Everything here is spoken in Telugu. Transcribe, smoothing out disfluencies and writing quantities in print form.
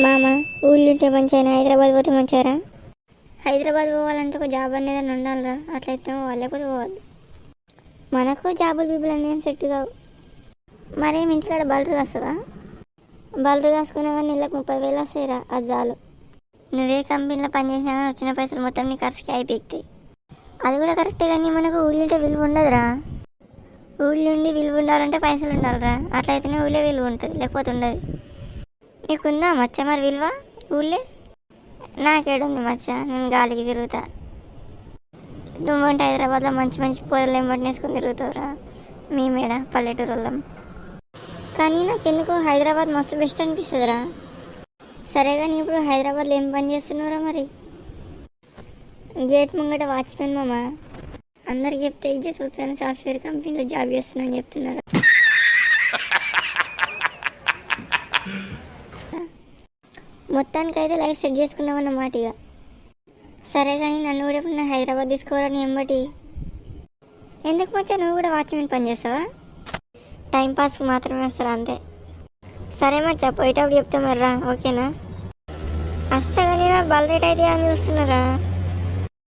మామ ఊళ్ళో ఉంటే మంచిగా హైదరాబాద్ పోతే మంచిగారా? హైదరాబాద్ పోవాలంటే ఒక జాబ్ అనేది ఉండాలిరా, అట్లయితే వాళ్ళకపోతే పోవద్దు. మనకు జాబులు బీబులు అనేవి సెట్ కావు. మరేమి ఇంటికాడ బలరు కాస్తుందా? బలరు కాసుకున్నా కానీ నెలకు 30,000 వస్తాయిరా, అది చాలు. నువ్వే కంపెనీలో పనిచేసినా కానీ వచ్చిన పైసలు మొత్తం నీ ఖర్చుకి అయిపోతాయి. అది కూడా కరెక్టే, కానీ మనకు ఊళ్ళో ఉంటే విలువ ఉండదురా. ఊళ్ళో ఉండి విలువ ఉండాలంటే పైసలు ఉండాలిరా, అట్లయితేనే ఊళ్ళో విలువ ఉంటుంది, లేకపోతే ఉండదు. నీకుందా మచ్చ మరి విలువ ఊళ్ళే? నాకేడుంది మచ్చ, నేను గాలికి తిరుగుతా. నువ్వంటే హైదరాబాద్లో మంచి మంచి పొరలు ఎంబడినేసుకొని తిరుగుతావురా, మేమేడ పల్లెటూరు వాళ్ళం. కానీ నాకెందుకు హైదరాబాద్ మస్తు బెస్ట్ అనిపిస్తుందిరా. సరే కానీ ఇప్పుడు హైదరాబాద్లో ఏం పని చేస్తున్నారా మరి? గేట్ ముంగట వాచ్మెన్ మామ. అందరికి చెప్తే ఇజ్జ చూస్తాను, సాఫ్ట్వేర్ కంపెనీలో జాబ్ చేస్తున్నా అని చెప్తున్నారు. మొత్తానికైతే లైఫ్ సెట్ చేసుకుందామన్నమాట ఇక. సరే కానీ నన్ను కూడా ఇప్పుడు హైదరాబాద్ తీసుకోవాలని ఎంబటి. ఎందుకు వచ్చా, నువ్వు కూడా వాచ్మెన్ పని చేస్తావా? టైంపాస్కి మాత్రమే వస్తారా అంతే. సరే మచ్చా, పోయేటప్పుడు చెప్తా మర్రా, ఓకేనా? అస్సలు కానీ బల్ రేట్ అయితే అని చూస్తున్నారా?